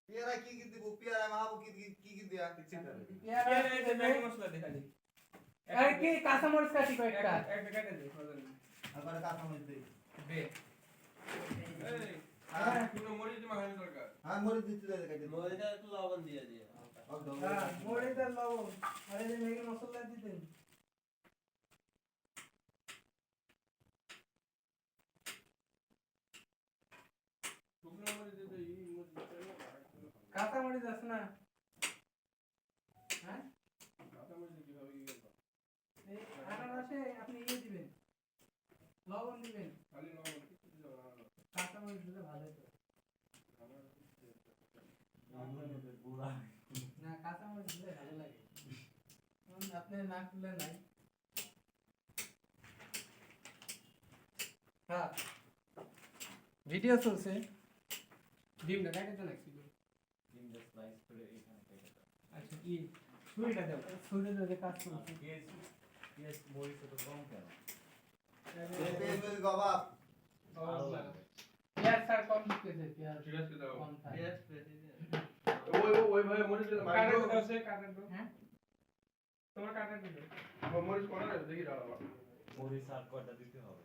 পেয়ারা কি কি দিব পেয়ারা মাহাবু কি কি কি দেয়া পেয়ারা এই যে ম্যাগি মশলা দেখা দি আরে কি কাঁচা মরিচ কাটি কয়েকটা একটা কেটে দে ফজল আবার কাঁচা মরিচ দে দে এই তুমি মরিচ দি মাখানো দরকার হ্যাঁ মরিচ দিতে দে কাটি মরিচটা একটু লবণ দিয়ে দিয়ে হ্যাঁ মরিচ আর লবণ আর এই যে ম্যাগি মশলা দিতেন শুকনো মরিচ দে এই মরিচ কাঁচা মরিচ আছে না হ্যাঁ কাঁচা মরিচ কিভাবে কি করব এই আনারসে আপনি ইয়ে দিবেন লবণ দিবেন খালি লবণ কিছু দিও না কাঁচা মরিচ দিলে ভালো হতো না কাঁচা মরিচ দিলে ভালো লাগে আপনি না খুললে নাই হ্যাঁ ভিডিও চলছে ডিমটা কাটে তো লাগছিল ডিমটা স্লাইস করে এখানে কেটে দাও আচ্ছা কি ছুরিটা দাও ছুরিটা দিয়ে কাজ করছি পেঁয়াজ মরিচ তো কম কেন পেঁয়াজ কবাব পেঁয়াজ স্যার কম দিতেছে পেঁয়াজ ঠিক আছে দাও কম থাকে পেঁয়াজ পেঁয়াজ ওই ভাই মরিচ দিলে কাটা মাইক্রো দাও সে কাটা দাও হ্যাঁ তোমার কাটা দিও মরিচ কোনা দেখি দাও মরিচ আর কয়টা দিতে হবে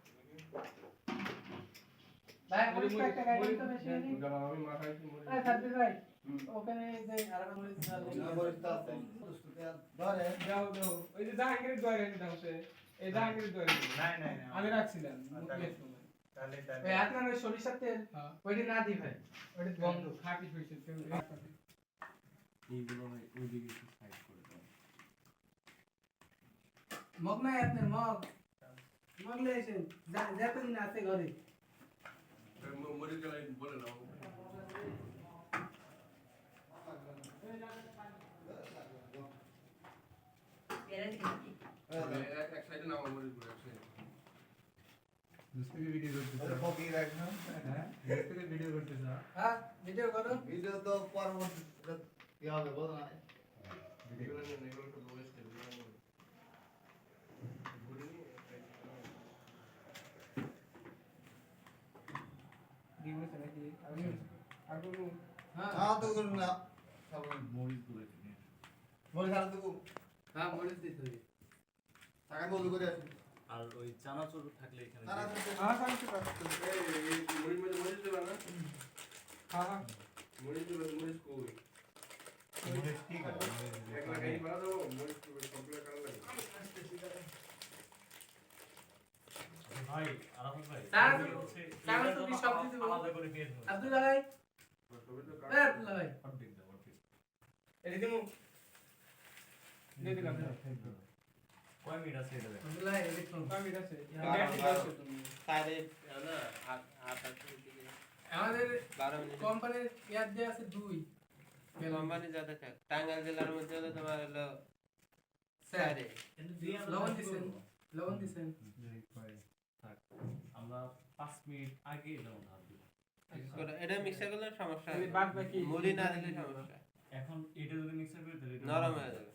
ভাই মরিচ একটা গাড়ি তো বেশি নেই আমি মাখাইছি মরিচ আরে সাব্বির ভাই ওখানে যে আরেকটা মরিচ দাও মরিচটা আছে ধরে দাও দাও ওই যে জাহাঙ্গীরের দোয়ারে দাও সে এই জাহাঙ্গীরের দোয়ারে না আমি রাখছিলাম মুখের সময় তাহলে ওই আপনার ওই সরিষার তেল ওইটা না দি ভাই ওইটা বন্ধ খাঁটি সরিষার তেল এইগুলো ওইদিকে একটু সাইড করে দাও মগ নাই আপনার মগ মগ লে এসে যতদিন আছে ঘরে মরিচ গলাই বলে দাও এক সাইডে নাও মরিচ গুলো এক সাইডে দুষ্টকে ভিডিও করতেছ ওরে ফকির রাখনা হ্যাঁ দুষ্টকে ভিডিও করতেছ হ্যাঁ ভিডিও করো ভিডিও তো পরবর্তী কি হবে বল না এগুলো নিয়ে এগুলো একটু বলেছ তে ঘুরে নি দিমে সে নাকি আর কোনো হ্যাঁ হ্যাঁ তো করুন না সব মরিচ গুলো নিয়ে মরিচ আর তো হ্যাঁ মরিচ দিতে হবে টাকা বলু করে আসুন আর ওই চানাচুর থাকলে এখানে তারা হ্যাঁ সামনে কাজ এই মরিচ দেবা না হ্যাঁ হ্যাঁ মরিচ কই মরিচ ঠিক আছে এক লাগাই বাড়া দাও মরিচ কমপ্লিট করা লাগে ভাই আরাফাত ভাই চানাচুর কি সব দিতে আলাদা করে দিয়ে দাও আব্দুল ভাই তবে তো এই আব্দুল ভাই অর্ধেক দাও অর্ধেক এটা দিমু দিয়ে দিলাম কয় মিনিট আছে এটা দেখো আব্দুল ভাই এটা কোন কামি আছে তুমি তারে না আটা দিকে আমাদের 12 মিনিট কোম্পানির ইয়াদ দেয়া আছে 2 কোম্পানি যাতে থাক টাঙ্গাইল জেলার মধ্যে তো তোমার হলো স্যার সারে লবণ দিছেন আমরা 5 মিনিট আগে লবণ ঢাল দিব এটা মিক্সার করলে সমস্যা এই হবে বাদ বাকি মুড়ি না দিলে সমস্যা এখন এটা যদি মিক্সার করে দিলে নরম হয়ে যাবে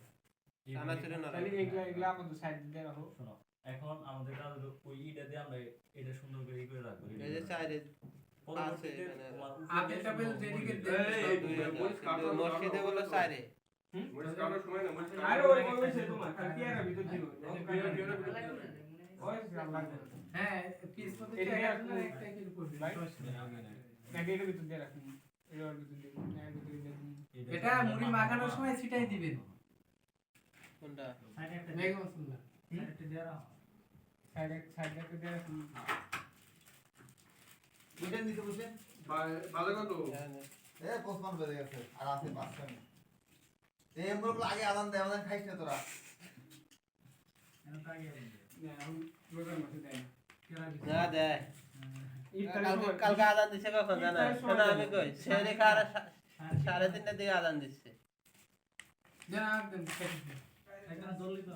চানাচুরে নরম তাহলে এগুলা আমাদের সাইড দিয়ে রাখো শোনো এখন আমাদের কাজ হলো ওই ইটা দিয়ে আমরা এটা সুন্দর করে ই করে রাখবো এই যে চাইরে পরবর্তীতে এখানে। তোমার আপেল টাপেল যেদিকে মসজিদে বলো চাইরে মরিচ কাটার সময় না মরিচ আর ওই সে তোমার খালি পেয়ারা ভিতর দিও ওই লাগবে হ্যাঁ পিস মতো একটা কি করবি নাকি এর ভিতর দিয়ে রাখুন এর ভিতর দিয়ে এটা মুড়ি মাখানোর সময় ছিটাই দিবেন কোনটা ম্যাগি মশলা সাইডে দিয়ে রাখুন এটা নিতে বসে ভালো কত এ পোস্টমান বেজে গেছে আর আছে 5 মিনিট এই এমরক লাগে আদান দে আমাদের খাইছ না তোরা না দেয় কালকে আদান দিচ্ছে কখন জানা না আমি কই সেরে কার 3:30টার দিকে আদান দিচ্ছে জানা একদম এখানে জলদি তো